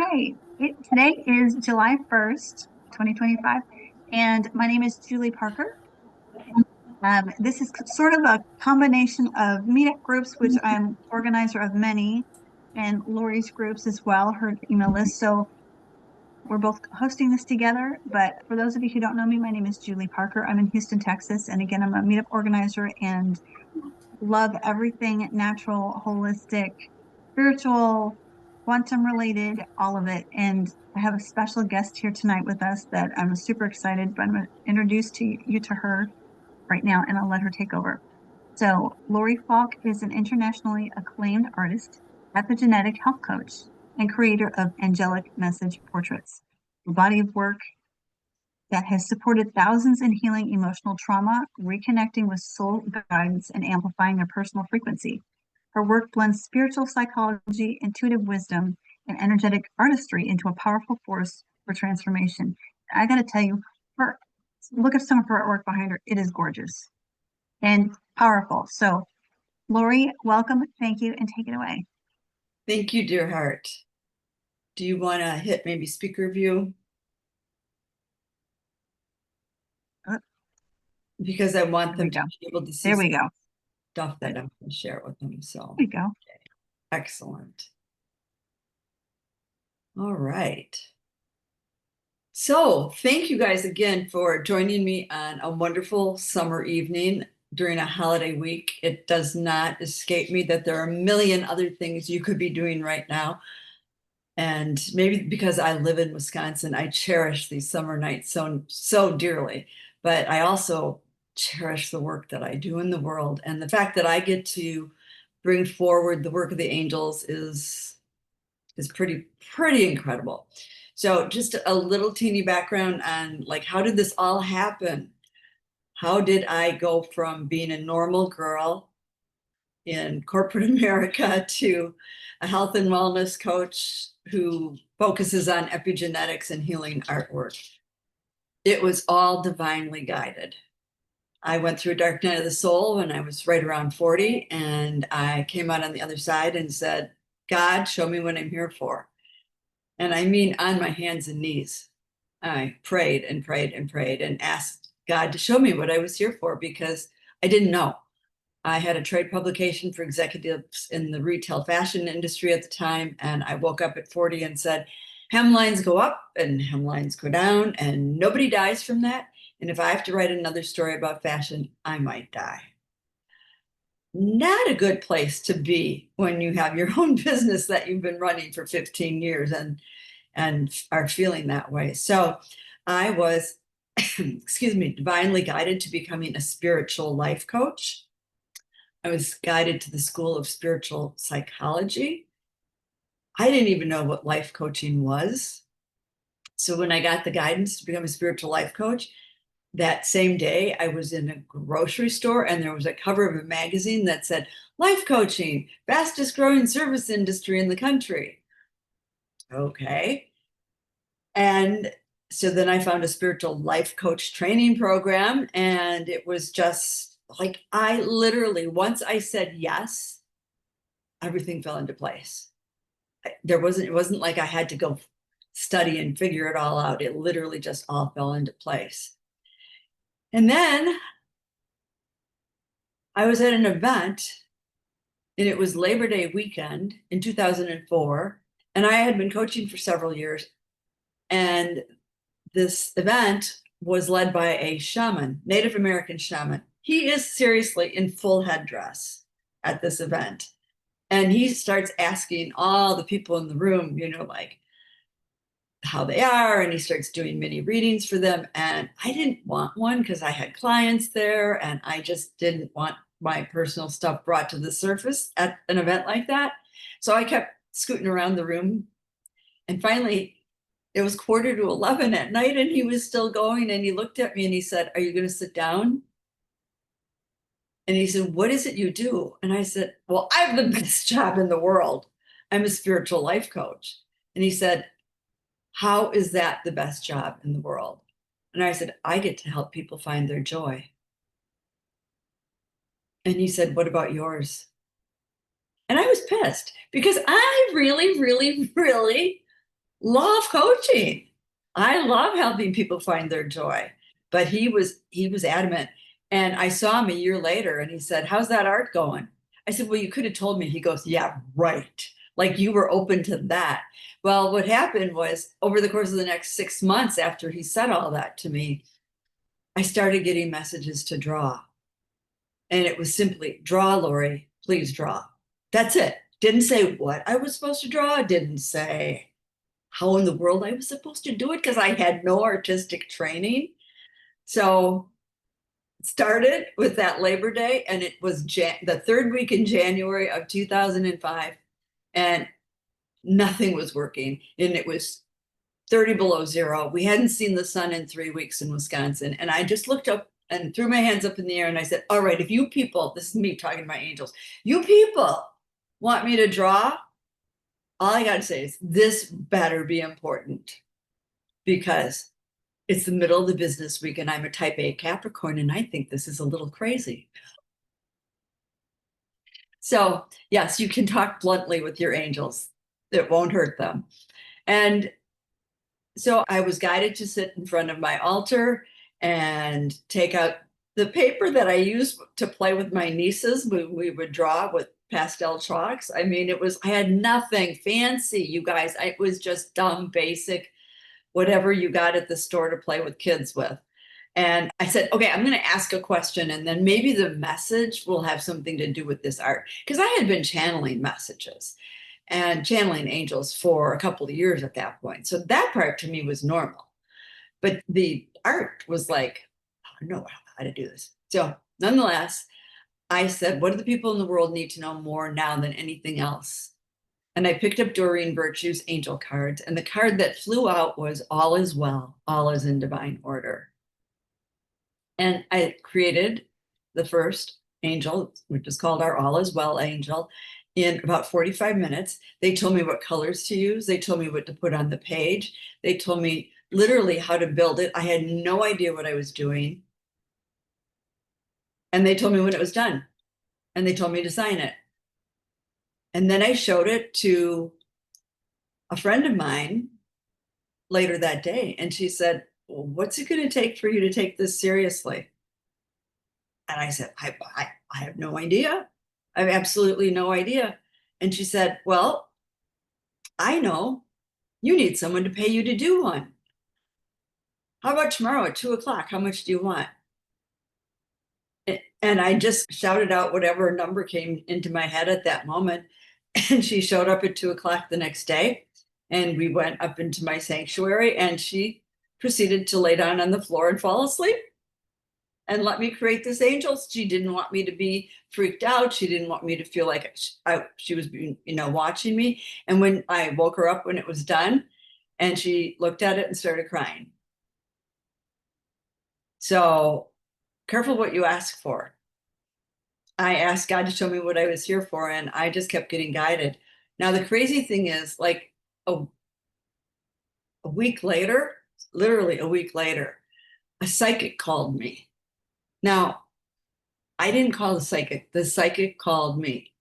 right. Today is July 1st, 2025, and my name is Julie Parker. This is sort of a combination of meetup groups, which I'm organizer of many, and Lori's groups as well, her email list. So we're both hosting this together. But for those of you who don't know me, my name is Julie Parker. I'm in Houston, Texas. And again, I'm a meetup organizer and love everything natural, holistic, spiritual, quantum related, all of it. And I have a special guest here tonight with us that I'm super excited, but I'm going to introduce you to her right now and I'll let her take over. So, Lori Falk is an internationally acclaimed artist, epigenetic health coach, and creator of angelic message portraits, a body of work that has supported thousands in healing emotional trauma, reconnecting with soul guides, and amplifying their personal frequency. Her work blends spiritual psychology, intuitive wisdom, and energetic artistry into a powerful force for transformation. I got to tell you, look at some of her artwork behind her. It is gorgeous and powerful. So, Lori, welcome. Thank you, and take it away. Thank you, dear heart. Do you want to hit maybe speaker view? Because I want them to be able to see there we go. Stuff that I'm going to share with them. So there we go. Okay. Excellent. All right. So thank you guys again for joining me on a wonderful summer evening during a holiday week. It does not escape me that there are a million other things you could be doing right now. And maybe because I live in Wisconsin, I cherish these summer nights so dearly. But I also cherish the work that I do in the world. And the fact that I get to bring forward the work of the angels is pretty incredible. So just a little teeny background on like, how did this all happen? How did I go from being a normal girl in corporate America to a health and wellness coach who focuses on epigenetics and healing artwork? It was all divinely guided. I went through a dark night of the soul when I was right around 40, and I came out on the other side and said, God, show me what I'm here for. And I mean, on my hands and knees, I prayed and prayed and prayed and asked God to show me what I was here for, because I didn't know. I had a trade publication for executives in the retail fashion industry at the time. And I woke up at 40 and said, hemlines go up and hemlines go down, and nobody dies from that. And if I have to write another story about fashion, I might die. Not a good place to be when you have your own business that you've been running for 15 years and are feeling that way. So I was, excuse me, divinely guided to becoming a spiritual life coach. I was guided to the School of Spiritual Psychology. I didn't even know what life coaching was. So when I got the guidance to become a spiritual life coach, that same day I was in a grocery store and there was a cover of a magazine that said, life coaching, fastest growing service industry in the country. Okay. And so then I found a spiritual life coach training program, and it was just like, I literally, once I said yes, everything fell into place. It wasn't like I had to go study and figure it all out. It literally just all fell into place. And then I was at an event, and it was Labor Day weekend in 2004. And I had been coaching for several years. And this event was led by a shaman, Native American shaman. He is seriously in full headdress at this event. And he starts asking all the people in the room, like how they are. And he starts doing mini readings for them. And I didn't want one because I had clients there, and I just didn't want my personal stuff brought to the surface at an event like that. So I kept scooting around the room. And finally, it was 11:15 at night, and he was still going. And he looked at me and he said, are you going to sit down? And he said, what is it you do? And I said, well, I have the best job in the world. I'm a spiritual life coach. And he said, how is that the best job in the world? And I said, I get to help people find their joy. And he said, what about yours? And I was pissed because I really, really, really Law of coaching. I love helping people find their joy. But he was adamant. And I saw him a year later and he said, "How's that art going?" I said, "Well, you could have told me." He goes, "Yeah, right. Like you were open to that." Well, what happened was over the course of the next 6 months after he said all that to me, I started getting messages to draw. And it was simply, "Draw, Lori, please draw." That's it. Didn't say what I was supposed to draw, didn't say how in the world I was supposed to do it because I had no artistic training. So it started with that Labor Day, and it was the third week in January of 2005, and nothing was working. And it was 30 below zero. We hadn't seen the sun in 3 weeks in Wisconsin. And I just looked up and threw my hands up in the air and I said, "All right, if you people," this is me talking to my angels, "you people want me to draw, all I got to say is this better be important because it's the middle of the business week and I'm a type A Capricorn and I think this is a little crazy." So, yes, you can talk bluntly with your angels. It won't hurt them. And so I was guided to sit in front of my altar and take out the paper that I used to play with my nieces. We would draw with pastel chalks. I mean, I had nothing fancy, you guys. It was just dumb, basic, whatever you got at the store to play with kids with. And I said, "Okay, I'm going to ask a question, and then maybe the message will have something to do with this art." Because I had been channeling messages and channeling angels for a couple of years at that point. So that part to me was normal. But the art was like, "I don't know how to do this." So nonetheless, I said, "What do the people in the world need to know more now than anything else?" And I picked up Doreen Virtue's angel cards, and the card that flew out was "All is well, all is in divine order." And I created the first angel, which is called our All is Well angel, in about 45 minutes. They told me what colors to use. They told me what to put on the page. They told me literally how to build it. I had no idea what I was doing. And they told me when it was done. And they told me to sign it. And then I showed it to a friend of mine later that day. And she said, "Well, what's it going to take for you to take this seriously?" And I said, I have no idea. I have absolutely no idea. And she said, "Well, I know. You need someone to pay you to do one. How about tomorrow at 2 o'clock? How much do you want?" And I just shouted out whatever number came into my head at that moment. And she showed up at 2 o'clock the next day. And we went up into my sanctuary and she proceeded to lay down on the floor and fall asleep and let me create this angel. She didn't want me to be freaked out. She didn't want me to feel like she was, watching me. And when I woke her up when it was done, and she looked at it and started crying. So careful what you ask for. I asked God to show me what I was here for, and I just kept getting guided. Now, the crazy thing is, like a week later, literally a week later, a psychic called me. Now, I didn't call the psychic called me.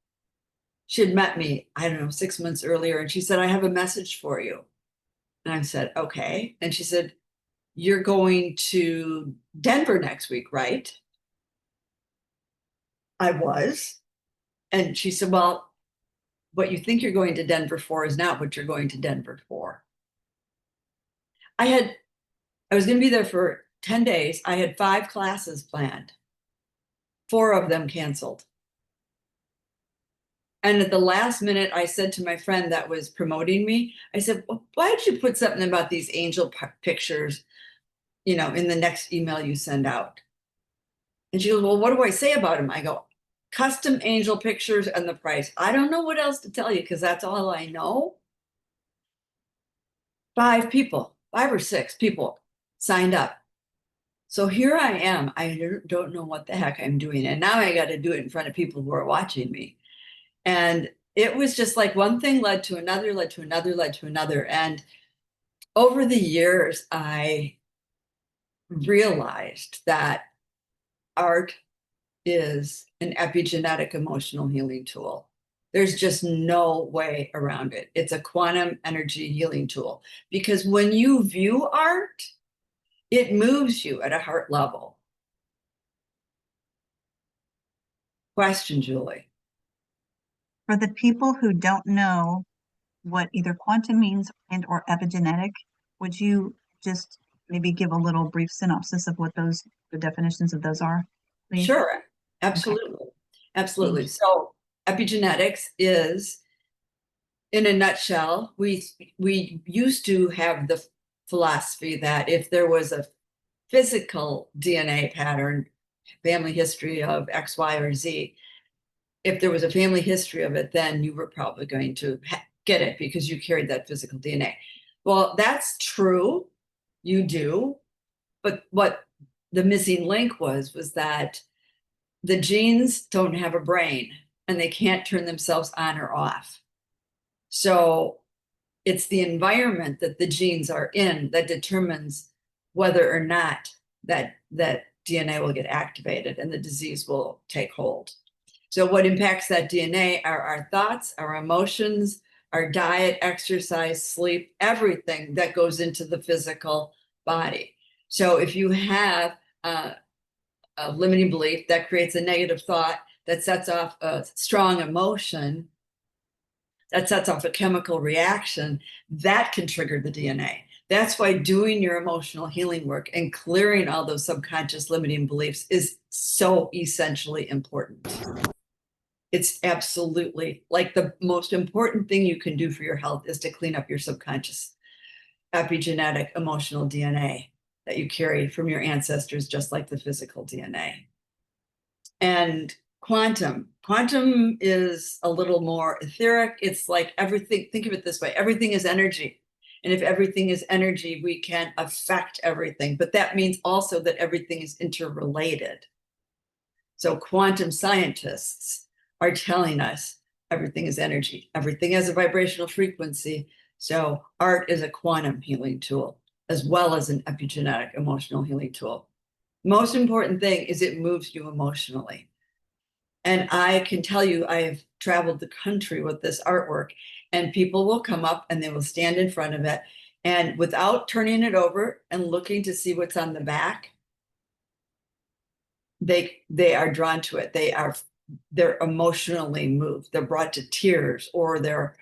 She had met me, I don't know, 6 months earlier, and she said, "I have a message for you." And I said, "Okay." And she said, "You're going to Denver next week, right?" I was. And she said, "Well, what you think you're going to Denver for is not what you're going to Denver for." I was going to be there for 10 days. I had 5 classes planned, 4 of them canceled. And at the last minute, I said to my friend that was promoting me, I said, "Well, why don't you put something about these angel pictures, in the next email you send out?" And she goes, "Well, what do I say about them?" I go, "Custom angel pictures and the price." I don't know what else to tell you because that's all I know. 5 or 6 people signed up. So here I am. I don't know what the heck I'm doing. And now I got to do it in front of people who are watching me. And it was just like one thing led to another, led to another, led to another. And over the years, I realized that art is an epigenetic emotional healing tool. There's just no way around it. It's a quantum energy healing tool because when you view art, it moves you at a heart level. Question, Julie. For the people who don't know what either quantum means and or epigenetic, would you just maybe give a little brief synopsis of what the definitions of those are, please? Sure, absolutely. Okay. Absolutely. So epigenetics is, in a nutshell, we used to have the philosophy that if there was a physical DNA pattern, family history of X, Y, or Z, if there was a family history of it, then you were probably going to get it because you carried that physical DNA. Well, that's true, you do, but what the missing link was that the genes don't have a brain and they can't turn themselves on or off. So it's the environment that the genes are in that determines whether or not that DNA will get activated and the disease will take hold. So what impacts that DNA are our thoughts, our emotions, our diet, exercise, sleep, everything that goes into the physical body. So if you have a limiting belief that creates a negative thought that sets off a strong emotion, that sets off a chemical reaction, that can trigger the DNA. That's why doing your emotional healing work and clearing all those subconscious limiting beliefs is so essentially important. It's absolutely like the most important thing you can do for your health is to clean up your subconscious epigenetic emotional DNA that you carry from your ancestors, just like the physical DNA. And quantum is a little more etheric. It's like everything, think of it this way, everything is energy. And if everything is energy, we can affect everything. But that means also that everything is interrelated. So quantum scientists are telling us everything is energy. Everything has a vibrational frequency. So art is a quantum healing tool, as well as an epigenetic emotional healing tool. Most important thing is it moves you emotionally. And I can tell you, I have traveled the country with this artwork, and people will come up and they will stand in front of it. And without turning it over and looking to see what's on the back, they are drawn to it. They're emotionally moved. They're brought to tears, or they're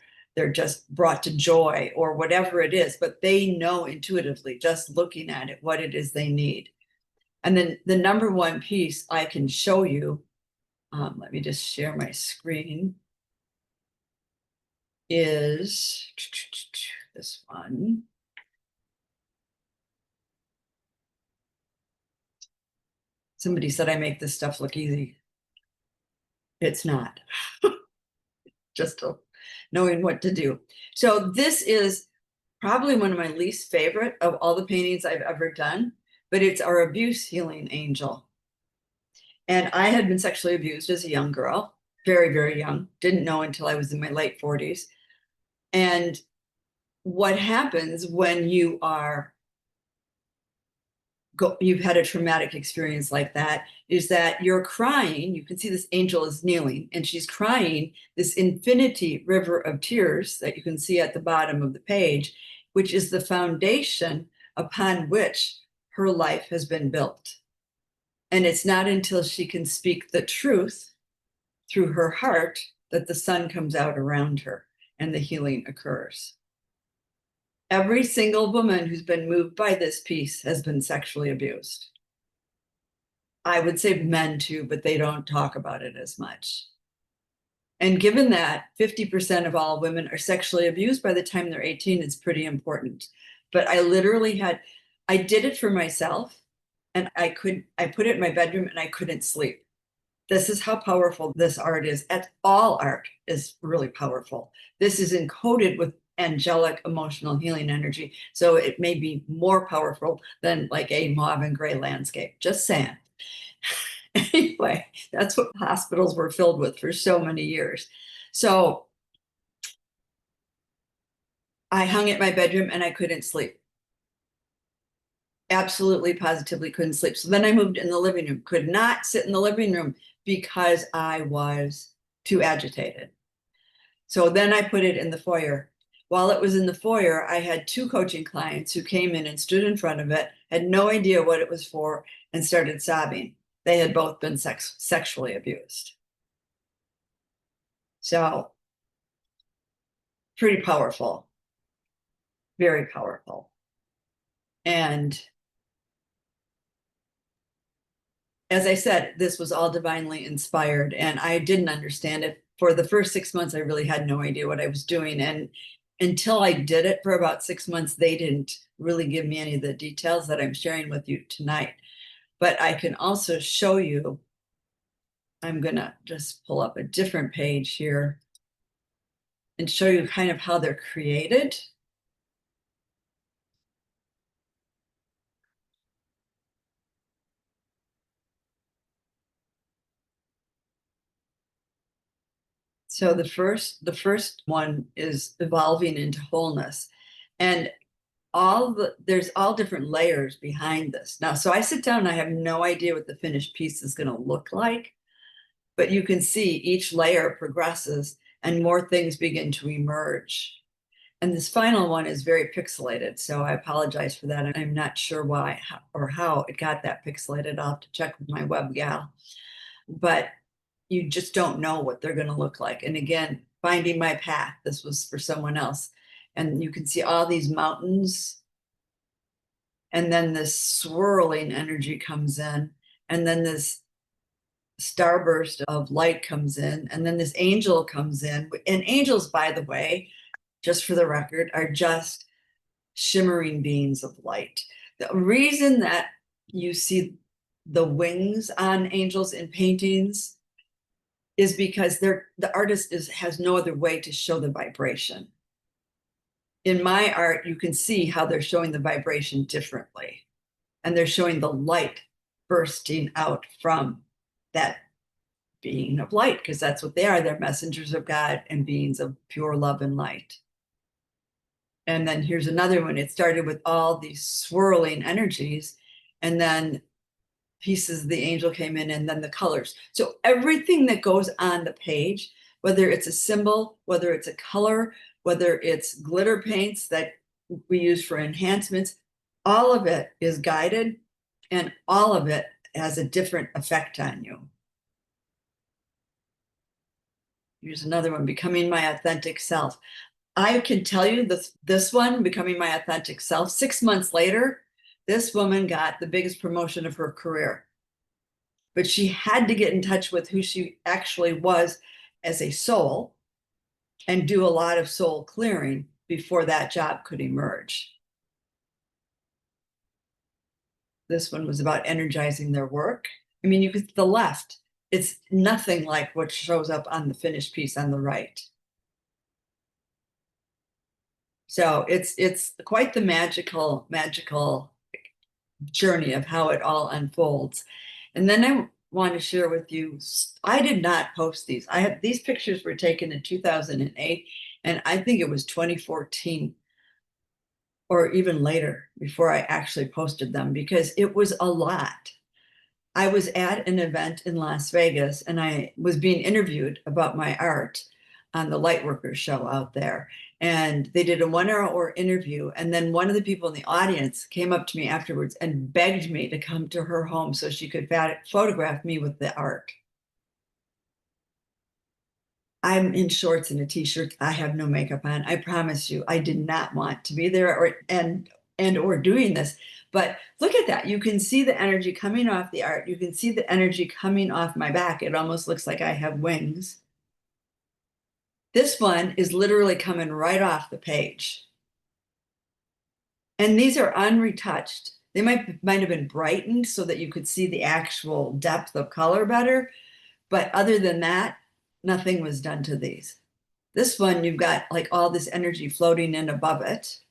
just brought to joy, or whatever it is, but they know intuitively, just looking at it, what it is they need. And then the number one piece I can show you, let me just share my screen, is this one. Somebody said I make this stuff look easy. It's not. Just knowing what to do. So this is probably one of my least favorite of all the paintings I've ever done, but it's our abuse healing angel. And I had been sexually abused as a young girl, very, very young, didn't know until I was in my late 40s. And what happens when you've had a traumatic experience like that is that you're crying. You can see this angel is kneeling and she's crying this infinity river of tears that you can see at the bottom of the page, which is the foundation upon which her life has been built. And it's not until she can speak the truth through her heart that the sun comes out around her and the healing occurs. Every single woman who's been moved by this piece has been sexually abused. I would say men too, but they don't talk about it as much. And given that 50% of all women are sexually abused by the time they're 18, it's pretty important. But I did it for myself, and I put it in my bedroom and I couldn't sleep. This is how powerful this art is. All art is really powerful. This is encoded with angelic emotional healing energy. So it may be more powerful than like a mauve and gray landscape. Just saying. Anyway, that's what hospitals were filled with for so many years. So I hung at my bedroom and I couldn't sleep. Absolutely, positively couldn't sleep. So then I moved in the living room, could not sit in the living room because I was too agitated. So then I put it in the foyer. While it was in the foyer, I had 2 coaching clients who came in and stood in front of it, had no idea what it was for, and started sobbing. They had both been sexually abused. So pretty powerful, very powerful. And as I said, this was all divinely inspired, and I didn't understand it. For the first 6 months, I really had no idea what I was doing. And until I did it for about 6 months, they didn't really give me any of the details that I'm sharing with you tonight. But I can also show you, I'm going to just pull up a different page here and show you kind of how they're created. So the first one is evolving into wholeness. And there's all different layers behind this. Now, so I sit down and I have no idea what the finished piece is going to look like, but you can see each layer progresses and more things begin to emerge. And this final one is very pixelated, so I apologize for that. I'm not sure why or how it got that pixelated. I'll have to check with my web gal. But you just don't know what they're going to look like. And again, finding my path, this was for someone else. And you can see all these mountains, and then this swirling energy comes in, and then this starburst of light comes in, and then this angel comes in. And angels, by the way, just for the record, are just shimmering beings of light. The reason that you see the wings on angels in paintings is because the artist has no other way to show the vibration. In my art, you can see how they're showing the vibration differently. And they're showing the light bursting out from that being of light, because that's what they are. They're messengers of God and beings of pure love and light. And then here's another one. It started with all these swirling energies, and then pieces of the angel came in, and then the colors. So everything that goes on the page, whether it's a symbol, whether it's a color, whether it's glitter paints that we use for enhancements, all of it is guided, and all of it has a different effect on you. Here's another one, becoming my authentic self. I can tell you this one, becoming my authentic self, 6 months later, this woman got the biggest promotion of her career. But she had to get in touch with who she actually was as a soul and do a lot of soul clearing before that job could emerge. This one was about energizing their work. I mean, you could, the left, it's nothing like what shows up on the finished piece on the right. So it's quite the magical journey of how it all unfolds. And then I want to share with you, I did not post these. These pictures were taken in 2008, and I think it was 2014 or even later before I actually posted them, because it was a lot. I was at an event in Las Vegas, and I was being interviewed about my art on the Lightworkers show out there. And they did a 1 hour interview. And then one of the people in the audience came up to me afterwards and begged me to come to her home so she could photograph me with the art. I'm in shorts and a t-shirt. I have no makeup on. I promise you, I did not want to be there or doing this. But look at that. You can see the energy coming off the art. You can see the energy coming off my back. It almost looks like I have wings. This one is literally coming right off the page. And these are unretouched. They might have been brightened so that you could see the actual depth of color better. But other than that, nothing was done to these. This one, you've got like all this energy floating in above it.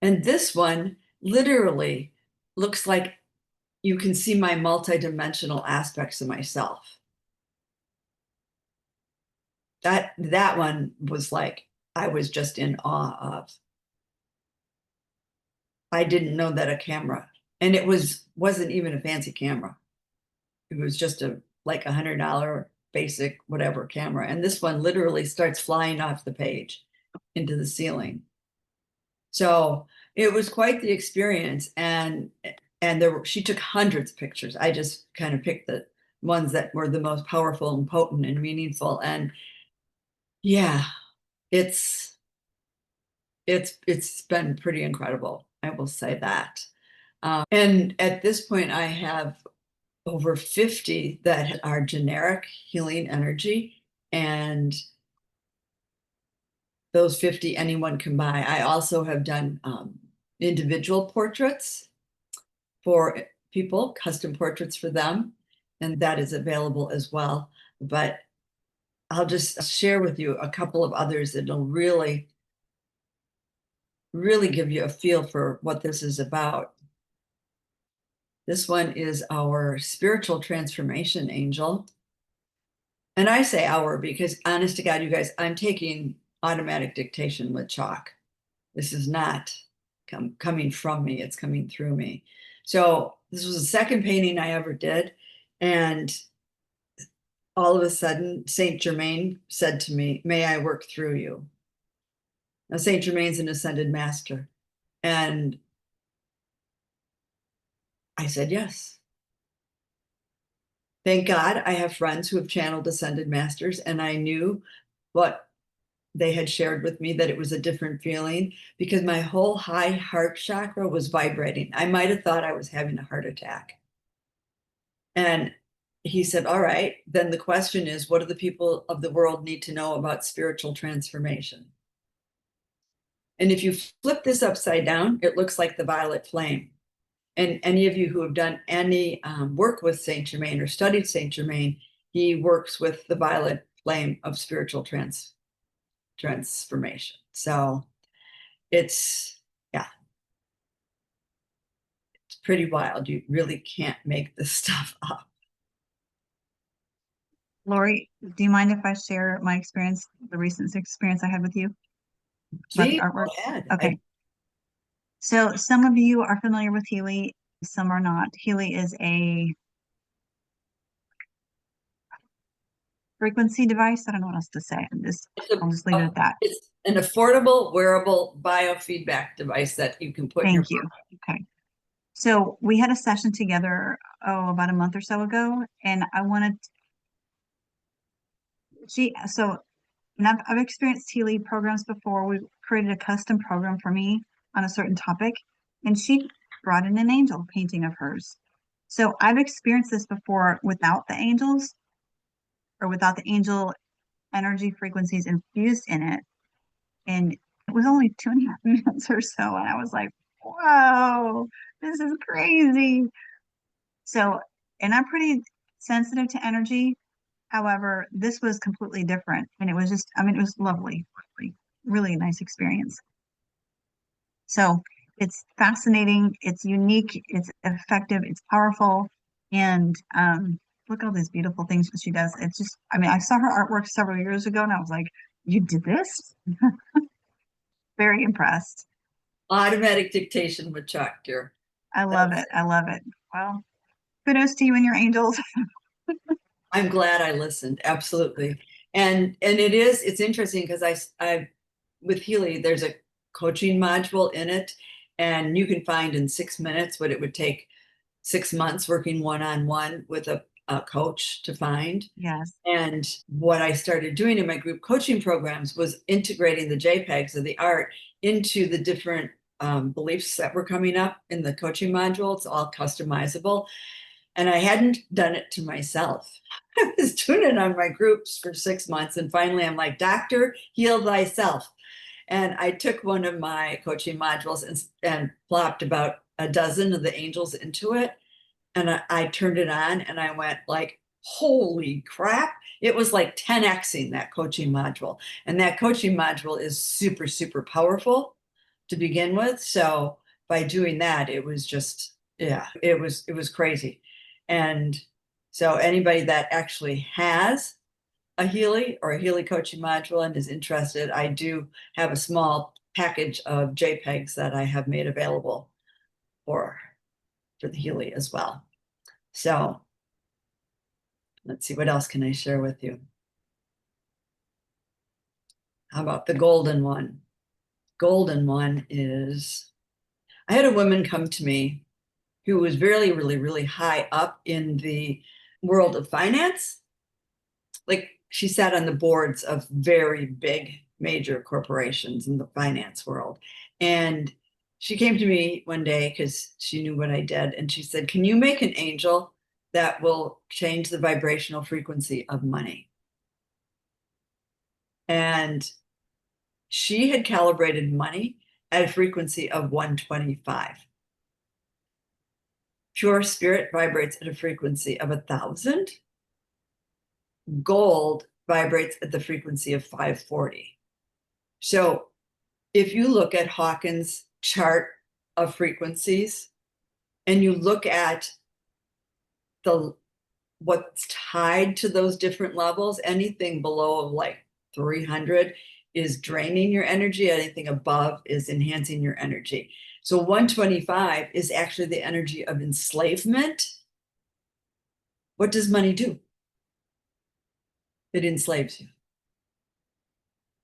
And this one literally looks like you can see my multidimensional aspects of myself. That one was like, I was just in awe of. I didn't know that a camera, and wasn't even a fancy camera. It was just like $100 basic whatever camera. And this one literally starts flying off the page into the ceiling. So it was quite the experience. And she took hundreds of pictures. I just kind of picked the ones that were the most powerful and potent and meaningful. And yeah, it's been pretty incredible. I will say that. And at this point, I have over 50 that are generic healing energy, and those 50 anyone can buy. I also have done individual portraits for people, custom portraits for them, and that is available as well. But I'll just share with you a couple of others that'll really, really give you a feel for what this is about. This one is our spiritual transformation angel. And I say our because, honest to God, you guys, I'm taking automatic dictation with chalk. This is not coming from me, it's coming through me. So this was the second painting I ever did. And all of a sudden, Saint Germain said to me, "May I work through you?" Now, Saint Germain's an ascended master. And I said, yes. Thank God I have friends who have channeled ascended masters, and I knew what they had shared with me, that it was a different feeling because my whole high heart chakra was vibrating. I might have thought I was having a heart attack. And he said, all right, then the question is, what do the people of the world need to know about spiritual transformation? And if you flip this upside down, it looks like the violet flame. And any of you who have done any work with Saint Germain or studied Saint Germain, he works with the violet flame of spiritual transformation. So it's, yeah, it's pretty wild. You really can't make this stuff up. Lori, do you mind if I share my experience, the recent experience I had with you about the Please, artwork? go ahead. Okay. So some of you are familiar with Healy, some are not. Healy is a frequency device. I don't know what else to say. I'll just leave it at that. It's an affordable, wearable biofeedback device that you can put in your Thank you. Okay. So we had a session together, about a month or so ago, and and I've experienced Healy programs before. We created a custom program for me on a certain topic, and she brought in an angel painting of hers. So I've experienced this before without the angels or without the angel energy frequencies infused in it. And it was only 2.5 minutes or so. And I was like, whoa, this is crazy. So, and I'm pretty sensitive to energy. However, this was completely different. And it was just, I mean, it was lovely, really nice experience. So it's fascinating, it's unique, it's effective, it's powerful. And look at all these beautiful things that she does. It's just, I mean, I saw her artwork several years ago and I was like, you did this? Very impressed. automatic dictation with chalk, dear. I love it. I love it. Well, kudos to you and your angels. I'm glad I listened. Absolutely. And it's interesting because I with Healy, there's a coaching module in it, and you can find in 6 minutes what it would take 6 months working one-on-one with a coach to find. Yes. And what I started doing in my group coaching programs was integrating the JPEGs of the art into the different beliefs that were coming up in the coaching module. It's all customizable. And I hadn't done it to myself. I was doing it on my groups for 6 months. And finally, I'm like, Doctor, heal thyself. And I took one of my coaching modules and plopped about a dozen of the angels into it. And I turned it on and I went like, holy crap. It was like 10xing that coaching module. And that coaching module is super, super powerful to begin with. So by doing that, it was just, yeah, it was crazy. And so anybody that actually has a Healy or a Healy coaching module and is interested, I do have a small package of JPEGs that I have made available for the Healy as well. So Let's see, what else can I share with you? How about the golden one? Golden one is, I had a woman come to me who was really high up in the world of finance. Like she sat on the boards of very big major corporations in the finance world. And she came to me one day because she knew what I did. And she said, can you make an angel that will change the vibrational frequency of money? And she had calibrated money at a frequency of 125. Pure spirit vibrates at a frequency of 1,000. Gold vibrates at the frequency of 540. So if you look at Hawkins' chart of frequencies and you look at what's tied to those different levels, anything below like 300 is draining your energy, anything above is enhancing your energy. So 125 is actually the energy of enslavement. What does money do? It enslaves you.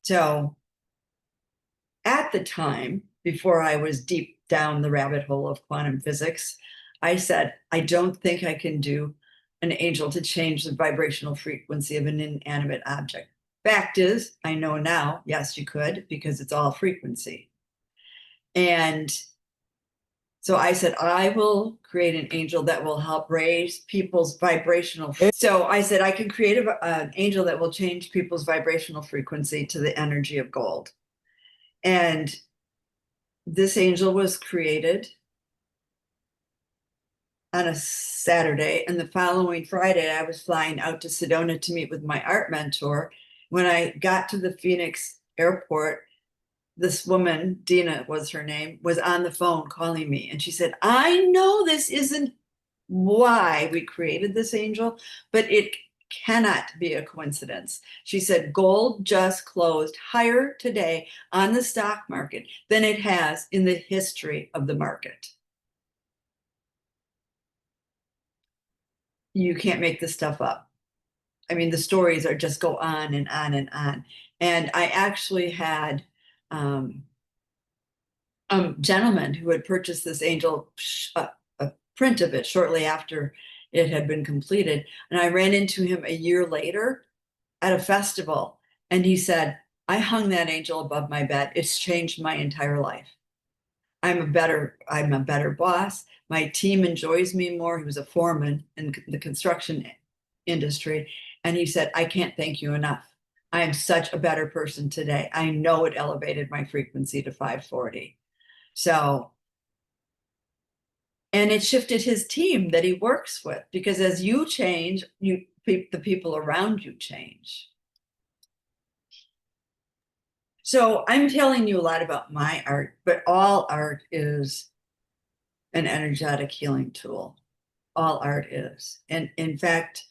So at the time, before I was deep down the rabbit hole of quantum physics, I said, I don't think I can do an angel to change the vibrational frequency of an inanimate object. Fact is, I know now, yes, you could, because it's all frequency. And so I said, I will create an angel that will help raise people's vibrational. So I said, I can create an angel that will change people's vibrational frequency to the energy of gold. And this angel was created on a Saturday. And the following Friday, I was flying out to Sedona to meet with my art mentor. When I got to the Phoenix airport, this woman, Dina was her name, was on the phone calling me. And she said, I know this isn't why we created this angel, but it cannot be a coincidence. She said, gold just closed higher today on the stock market than it has in the history of the market. You can't make this stuff up. I mean, the stories are just go on and on and on. And I actually had a gentleman who had purchased this angel, a print of it shortly after it had been completed. And I ran into him a year later at a festival. And he said, I hung that angel above my bed. It's changed my entire life. I'm a better boss. My team enjoys me more. He was a foreman in the construction industry. And he said, I can't thank you enough. I am such a better person today. I know it elevated my frequency to 540. So, and it shifted his team that he works with, because as you change, the people around you change. So I'm telling you a lot about my art, but all art is an energetic healing tool. All art is. And in fact,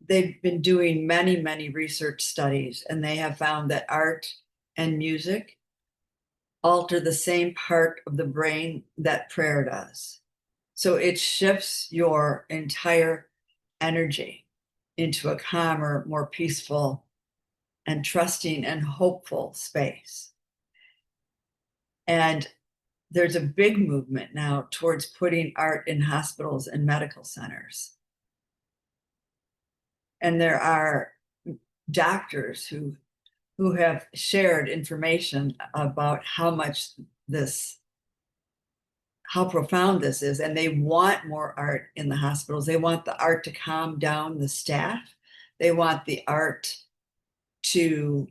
they've been doing many research studies, and they have found that art and music alter the same part of the brain that prayer does. So it shifts your entire energy into a calmer, more peaceful, and trusting and hopeful space. And there's a big movement now towards putting art in hospitals and medical centers. And there are doctors who have shared information about how profound this is, and they want more art in the hospitals. They want the art to calm down the staff. They want the art to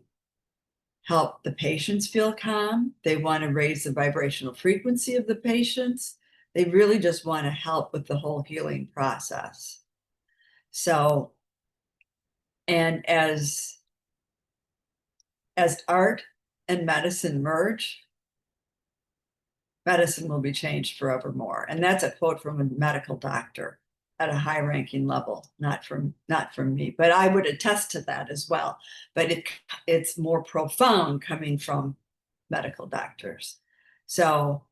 help the patients feel calm. They want to raise the vibrational frequency of the patients. They really just want to help with the whole healing process. So, and as art and medicine merge, medicine will be changed forevermore. And that's a quote from a medical doctor at a high-ranking level, not from me, but I would attest to that as well. But it's more profound coming from medical doctors. So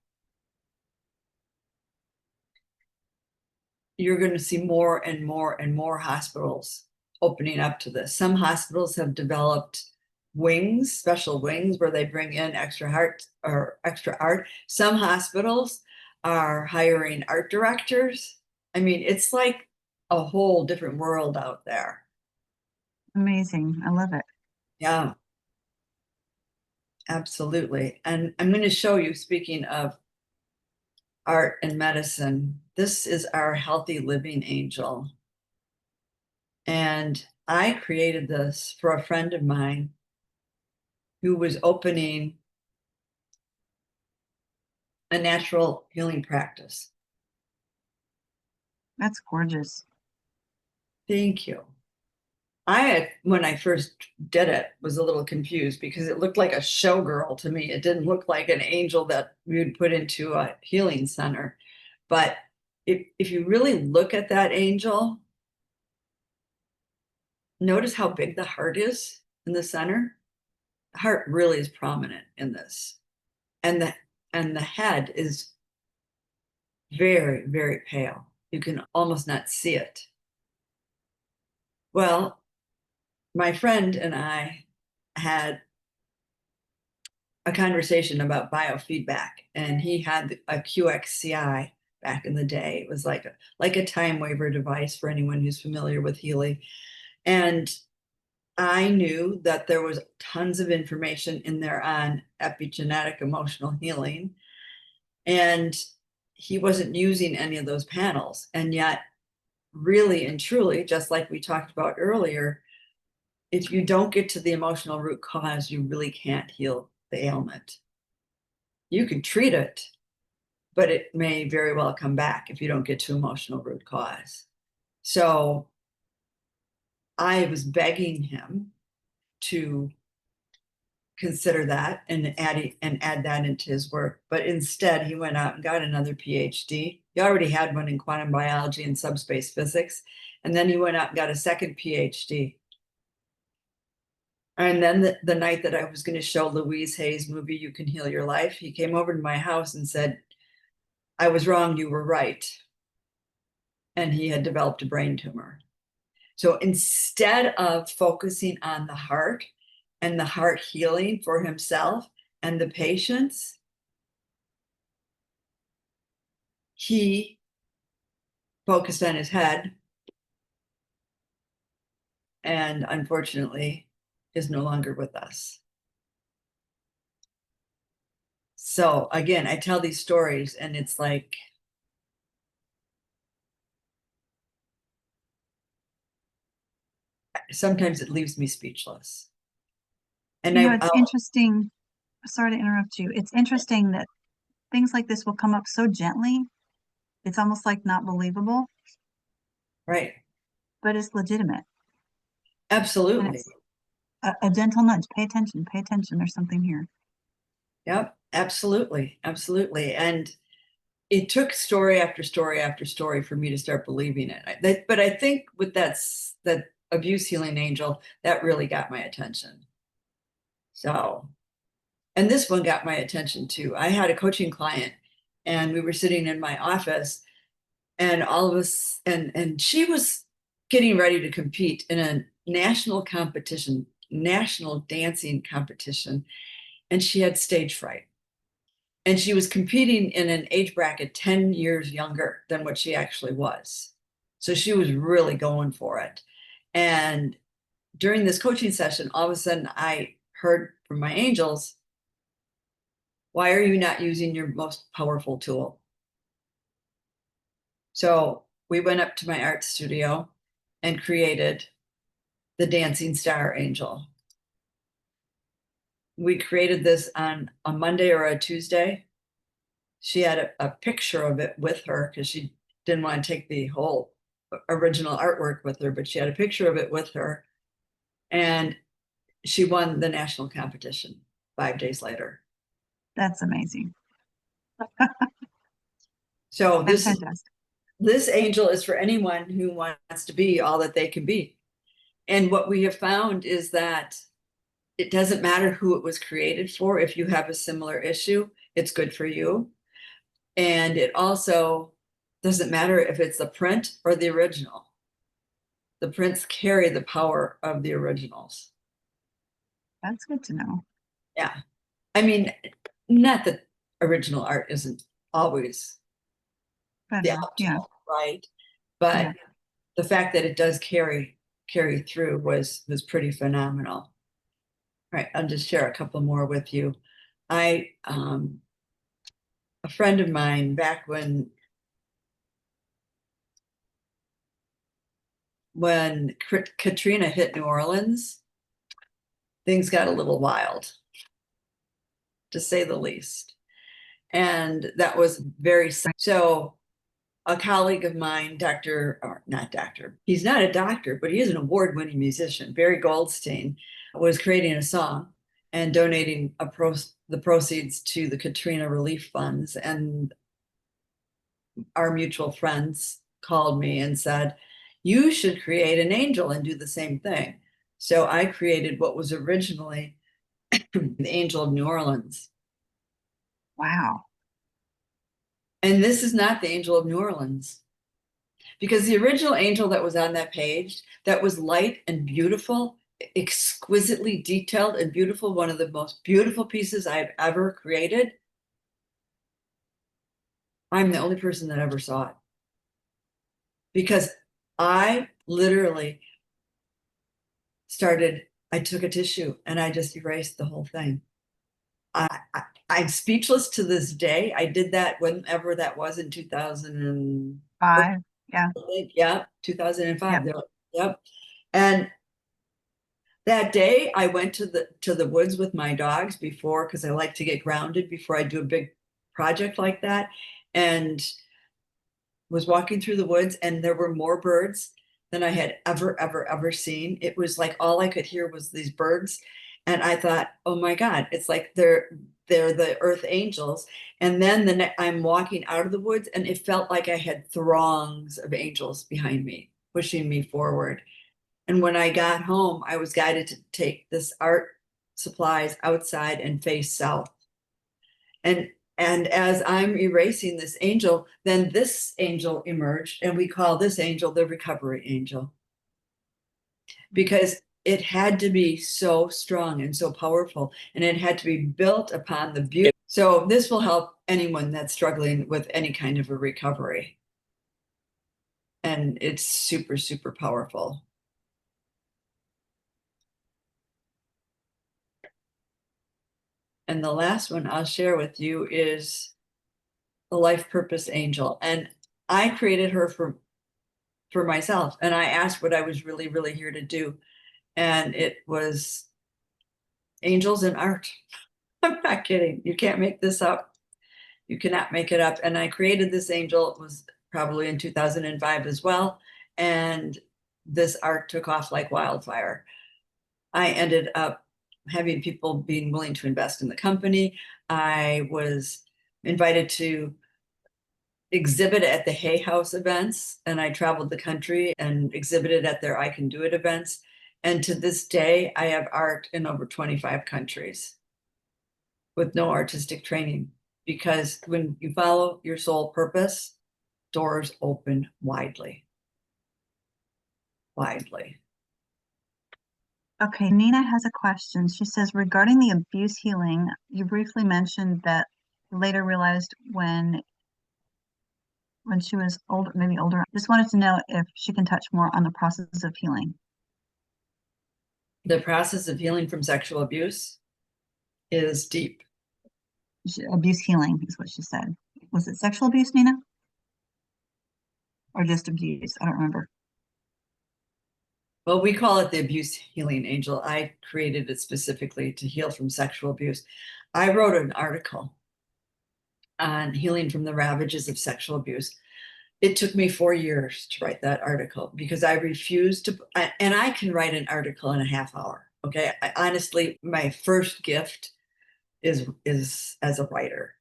you're going to see more and more hospitals opening up to this. Some hospitals have developed wings, special wings, where they bring in extra heart or extra art. Some hospitals are hiring art directors. I mean, it's like a whole different world out there. Amazing. I love it. Yeah, absolutely. And I'm going to show you, speaking of art and medicine, this is our healthy living angel. And I created this for a friend of mine who was opening a natural healing practice. That's gorgeous. Thank you. When I first did it, was a little confused because it looked like a showgirl to me. It didn't look like an angel that we would put into a healing center. But if you really look at that angel, notice how big the heart is in the center. The heart really is prominent in this. And the head is very, very pale. You can almost not see it. Well, my friend and I had a conversation about biofeedback, and he had a QXCI back in the day. It was like a time waiver device for anyone who's familiar with healing. And I knew that there was tons of information in there on epigenetic emotional healing, and he wasn't using any of those panels. And yet, really and truly, just like we talked about earlier, if you don't get to the emotional root cause, you really can't heal the ailment. You can treat it, but it may very well come back if you don't get to emotional root cause. So I was begging him to consider that and add that into his work. But instead, he went out and got another PhD. He already had one in quantum biology and subspace physics. And then he went out and got a second PhD. And then the night that I was going to show Louise Hay's movie, You Can Heal Your Life, he came over to my house and said, I was wrong, you were right. And he had developed a brain tumor. So instead of focusing on the heart and the heart healing for himself and the patients, he focused on his head and unfortunately is no longer with us. So again, I tell these stories and it's like, sometimes it leaves me speechless. And It's interesting. Sorry to interrupt you. It's interesting that things like this will come up so gently. It's almost like not believable, right. but it's legitimate. And Absolutely. it's a gentle nudge. Pay attention. Pay attention. There's something here. Yep. Absolutely. Absolutely. And it took story after story after story for me to start believing it. But I think with that abuse healing angel, that really got my attention. So, and this one got my attention too. I had a coaching client and we were sitting in my office and all of us, and she was getting ready to compete in a national competition, national dancing competition. And she had stage fright. And she was competing in an age bracket 10 years younger than what she actually was. So she was really going for it. And during this coaching session, all of a sudden I heard from my angels, why are you not using your most powerful tool? So we went up to my art studio and created the Dancing Star Angel. We created this on a Monday or a Tuesday. She had a picture of it with her because she didn't want to take the whole original artwork with her, but she had a picture of it with her. And she won the national competition 5 days later. That's amazing. So That's fantastic. this angel is for anyone who wants to be all that they can be. And what we have found is that it doesn't matter who it was created for. If you have a similar issue, it's good for you. And it also doesn't matter if it's the print or the original. the prints carry the power of the originals. That's good to know. Yeah. I mean, not that original art isn't always the Better. Yeah. optimal, right? But Yeah. the fact that it does carry through was pretty phenomenal. Right. I'll just share a couple more with you. I a friend of mine back when Katrina hit New Orleans, things got a little wild, to say the least. And that was very so. A colleague of mine, or not doctor, he's not a doctor, but he is an award-winning musician, Barry Goldstein, was creating a song and donating the proceeds to the Katrina relief funds. And our mutual friends called me and said, you should create an angel and do the same thing. So I created what was originally the Angel of New Orleans. Wow. And this is not the Angel of New Orleans. Because the original angel that was on that page, that was light and beautiful, exquisitely detailed and beautiful, one of the most beautiful pieces I've ever created. I'm the only person that ever saw it. Because I literally I took a tissue and I just erased the whole thing. I'm speechless to this day. I did that whenever that was in 5. Yeah. Yeah, 2005. Yeah. Yep. And that day I went to the woods with my dogs before, because I like to get grounded before I do a big project like that, and was walking through the woods, and there were more birds than I had ever seen. It was like all I could hear was these birds. And I thought, oh my God, it's like they're the earth angels. And then I'm walking out of the woods, and it felt like I had throngs of angels behind me, pushing me forward. And when I got home, I was guided to take this art supplies outside and face south. And as I'm erasing this angel, then this angel emerged, and we call this angel the recovery angel, because it had to be so strong and so powerful, and it had to be built upon the beauty. So this will help anyone that's struggling with any kind of a recovery. And it's super, super powerful. And the last one I'll share with you is the life purpose angel. And I created her for myself. And I asked what I was really, really here to do. And it was angels and art. I'm not kidding. You can't make this up. You cannot make it up. And I created this angel. It was probably in 2005 as well. And this art took off like wildfire. I ended up having people being willing to invest in the company. I was invited to exhibit at the Hay House events, and I traveled the country and exhibited at their I Can Do It events. And to this day, I have art in over 25 countries with no artistic training, because when you follow your soul purpose, doors open widely. Widely. Okay, Nina has a question. She says, regarding the abuse healing, you briefly mentioned that later realized when she was older, maybe older. Just wanted to know if she can touch more on the process of healing. The process of healing from sexual abuse is deep. Abuse healing is what she said. Was it sexual abuse, Nina? Or just abuse? I don't remember. Well, we call it the abuse healing angel. I created it specifically to heal from sexual abuse. I wrote an article on healing from the ravages of sexual abuse. It took me 4 years to write that article, because I refused to, and I can write an article in a half hour. Okay. Honestly, my first gift is as a writer.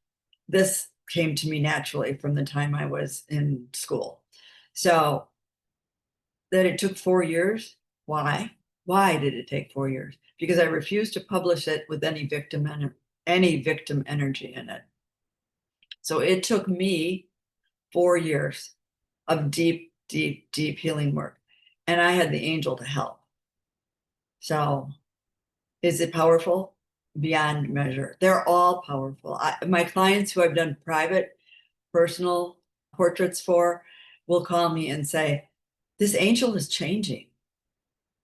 This came to me naturally from the time I was in school. So that it took 4 years. Why? Why did it take 4 years? Because I refused to publish it with any victim energy in it. So it took me 4 years of deep, deep, deep healing work. and I had the angel to help. So is it powerful? Beyond measure. They're all powerful. My clients who I've done private, personal portraits for will call me and say, this angel is changing.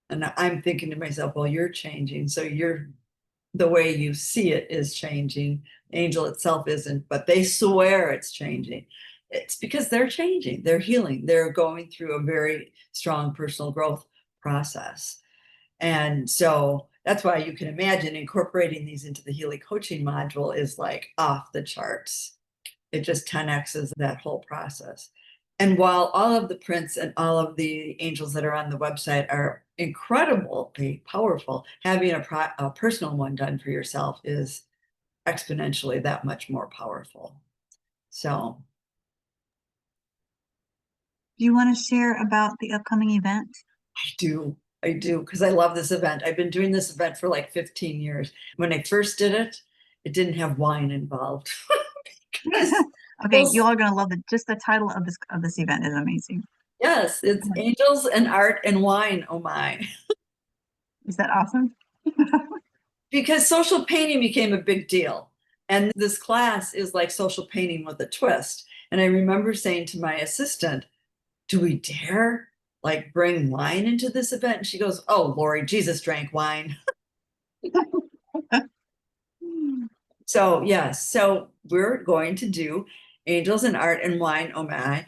And I'm thinking to myself, well, you're changing. So the way you see it is changing. Angel itself isn't, but they swear it's changing. It's because they're changing, they're healing, they're going through a very strong personal growth process. And so that's why you can imagine incorporating these into the Healy coaching module is like off the charts. It just 10x's that whole process. And while all of the prints and all of the angels that are on the website are incredibly powerful, having a personal one done for yourself is exponentially that much more powerful. So, Do you want to share about the upcoming event? I do, because I love this event. I've been doing this event for like 15 years. When I first did it, it didn't have wine involved. Okay, you all are gonna love it. Just the title of this event is amazing. Yes, it's angels and art and wine. Oh my. Is that awesome? Because social painting became a big deal. And this class is like social painting with a twist. And I remember saying to my assistant, do we dare like bring wine into this event? And she goes, oh, Lori, Jesus drank wine. So yes, so we're going to do Angels and Art and Wine, oh my.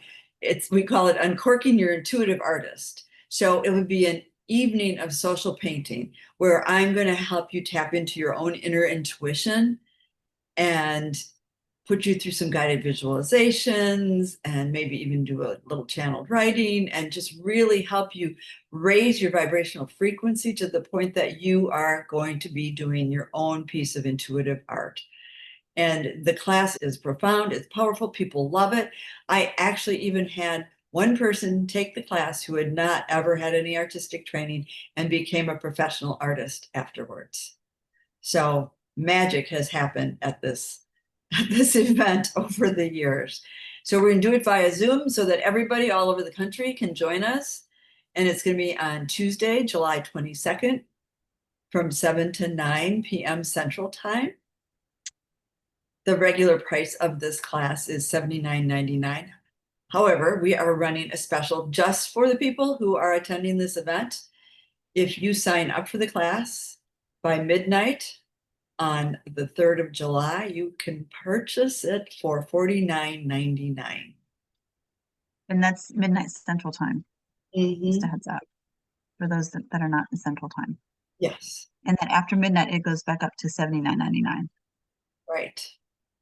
We call it Uncorking Your Intuitive Artist. So it would be an evening of social painting where I'm going to help you tap into your own inner intuition and put you through some guided visualizations and maybe even do a little channeled writing and just really help you raise your vibrational frequency to the point that you are going to be doing your own piece of intuitive art. And the class is profound, it's powerful, people love it. I actually even had one person take the class who had not ever had any artistic training and became a professional artist afterwards. So magic has happened at this event over the years. So we're going to do it via Zoom so that everybody all over the country can join us. And it's going to be on Tuesday, July 22nd from 7 to 9 p.m. Central Time. The regular price of this class is $79.99. However, we are running a special just for the people who are attending this event. If you sign up for the class by midnight on the 3rd of July, you can purchase it for $49.99. And that's midnight Central Time. Just a Mm-hmm. heads up for those that are not in Central Time. Yes, And then after midnight, it goes back up to $79.99. right,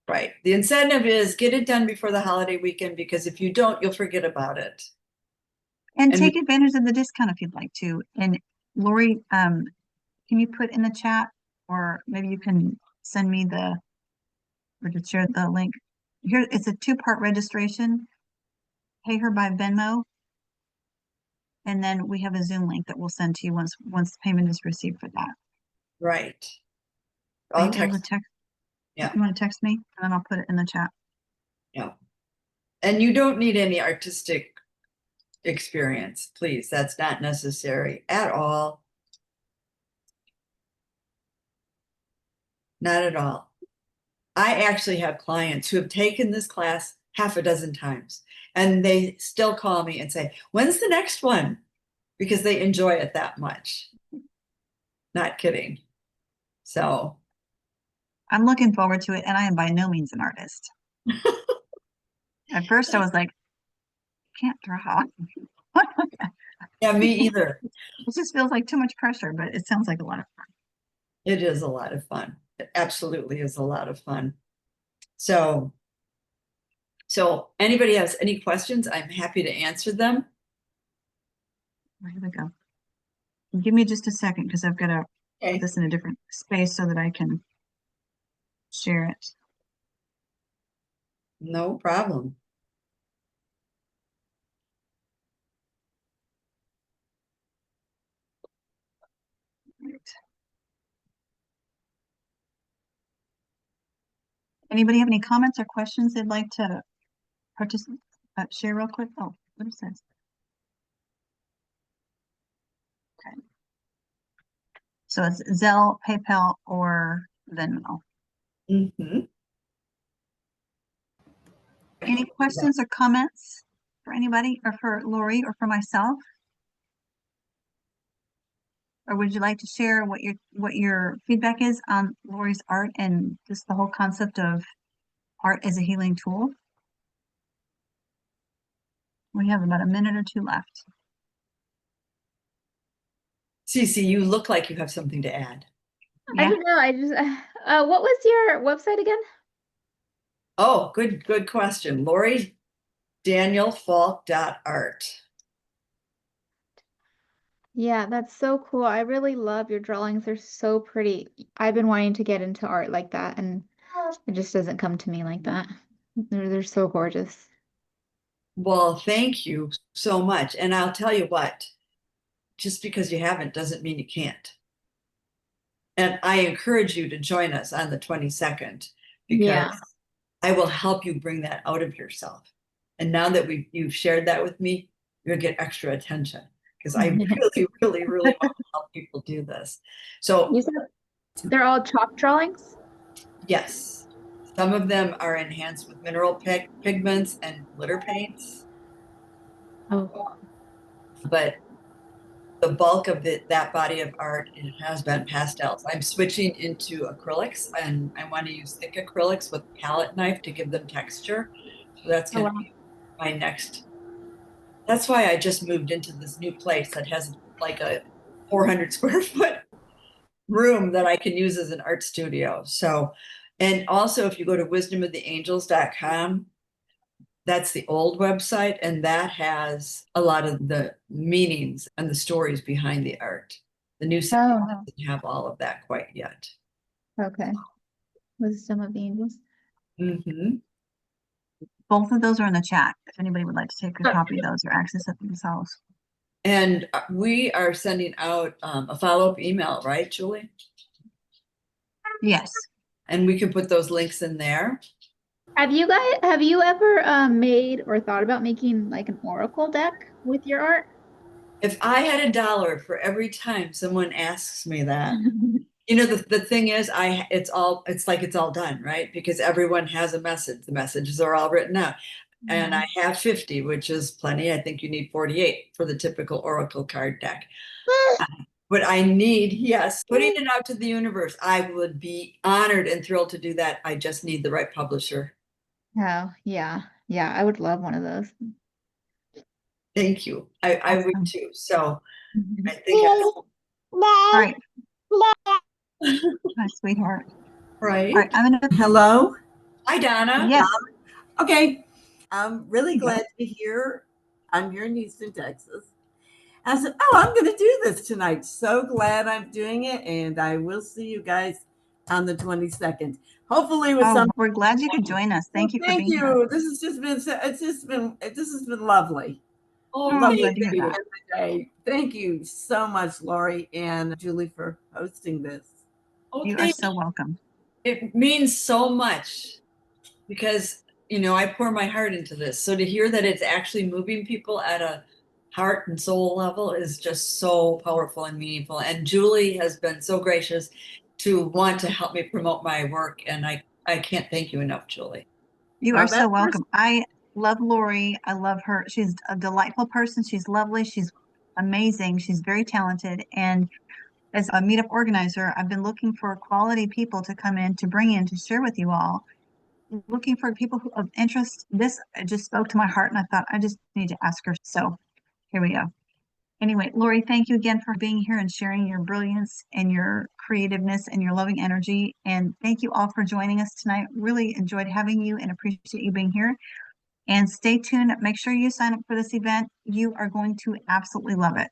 right. The incentive is get it done before the holiday weekend because if you don't, you'll forget about it. And And take advantage of the discount if you'd like to. And Lori, can you put in the chat, or maybe you can send me or just share the link. Here, it's a two-part registration. Pay her by Venmo, and then we have a Zoom link that we'll send to you once the payment is received for that. right. Are I'll you able to text. text? Yeah, You want to text me, and then I'll put it in the chat. yeah. And you don't need any artistic experience, please. That's not necessary at all. Not at all. I actually have clients who have taken this class half a dozen times and they still call me and say, when's the next one? Because they enjoy it that much. Not kidding. So, I'm looking forward to it, and I am by no means an artist. At first, I was like, can't draw. yeah, me either. It just feels like too much pressure, but it sounds like a lot of fun. It is a lot of fun. It absolutely is a lot of fun. So, anybody has any questions, I'm happy to answer them. Here we go. Give me just a second because I've got to put Okay, this in a different space so that I can share it. no problem. Right. Anybody have any comments or questions they'd like to participate, share real quick? Oh, what is this? So it's Zelle, PayPal, or Venmo. Mhm. Any questions or comments for anybody, or for Lori, or for myself? Or would you like to share what your feedback is on Lori's art and just the whole concept of art as a healing tool? We have about a minute or two left. Cece, you look like you have something to add. I Yeah. don't know. I just, what was your website again? Oh, good question. Lori Falk.art. Yeah, that's so cool. I really love your drawings. They're so pretty. I've been wanting to get into art like that, and it just doesn't come to me like that. They're so gorgeous. Well, thank you so much. And I'll tell you what, just because you haven't doesn't mean you can't. And I encourage you to join us on the 22nd because Yeah. I will help you bring that out of yourself. And now that you've shared that with me, you'll get extra attention because I really want to help people do this. So You said they're all chalk drawings? yes, some of them are enhanced with mineral pigments and glitter paints, Oh, but the bulk of that body of art has been pastels. I'm switching into acrylics, and I want to use thick acrylics with palette knife to give them texture. So that's oh going to wow. be my next. That's why I just moved into this new place that has like a 400 square foot room that I can use as an art studio. So, and also if you go to wisdomoftheangels.com, that's the old website, and that has a lot of the meanings and the stories behind the art. The new site Oh, doesn't have all of that quite yet. okay. Wisdom of the Angels. Hmm. Both of those are in the chat if anybody would like to take a Oh. copy of those or access it themselves. And we are sending out a follow-up email, right, Julie? Yes. And we can put those links in there. Have you ever made or thought about making like an oracle deck with your art? If I had $1 for every time someone asks me that, you know, the thing is, it's like it's all done, right? Because everyone has a message. The messages are all written out. And I have 50, which is plenty. I think you need 48 for the typical Oracle card deck. But I need, yes, putting it out to the universe. I would be honored and thrilled to do that. I just need the right publisher. Oh, yeah. Yeah, I would love one of those. Thank you. I would Awesome. too. So Mhm. I think All right. My sweetheart. All right. right. I'm gonna. Hello. Hi, Donna. Yes. Okay. I'm really Yep. glad to hear I'm here in Houston, Texas. I said, oh, I'm going to do this tonight. So glad I'm doing it. And I will see you guys on the 22nd. Hopefully with Oh, some. we're glad you could join us. Well, Thank you for thank being here. you. This has been lovely. Oh, Oh, I'm Lovely glad to thank hear to that. you. end the day. Thank you so much, Lori and Julie, for hosting this. Oh, You are thank so you. welcome. It means so much because, you know, I pour my heart into this. So to hear that it's actually moving people at a heart and soul level is just so powerful and meaningful. And Julie has been so gracious to want to help me promote my work. And I can't thank you enough, Julie. You are Well, so that's welcome. I love Lori. I love her. She's a delightful person. She's lovely. She's amazing. She's very talented. And as a meetup organizer, I've been looking for quality people to come in to bring in to share with you all. Looking for people who of interest. This just spoke to my heart, and I thought I just need to ask her. So here we go. Anyway, Lori, thank you again for being here and sharing your brilliance and your creativeness and your loving energy. And thank you all for joining us tonight. Really enjoyed having you and appreciate you being here. And stay tuned. Make sure you sign up for this event. You are going to absolutely love it.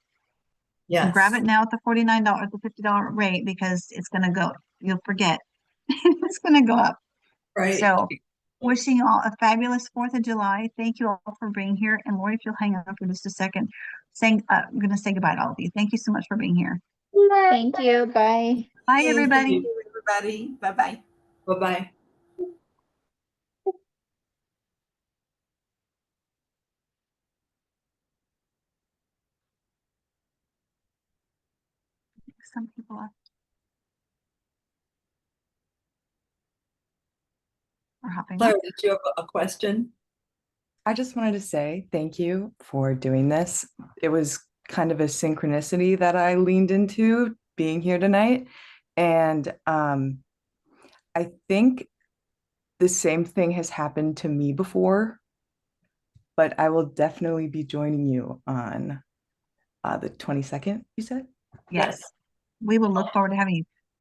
Grab Yes. it now at the $49, the $50 rate because it's going to go. You'll forget. It's going to go up. Right. So wishing you all a fabulous 4th of July. Thank you all for being here. And Lori, if you'll hang on for just a second, I'm going to say goodbye to all of you. Thank you so much for being here. Thank you. Bye. Bye, Thank everybody. you, everybody. Bye-bye. Bye-bye. Some people are. hopping Clara, on. did you have a question? I just wanted to say thank you for doing this. It was kind of a synchronicity that I leaned into being here tonight. And I think the same thing has happened to me before, but I will definitely be joining you on the 22nd, you said? Yes. We will look forward to having you.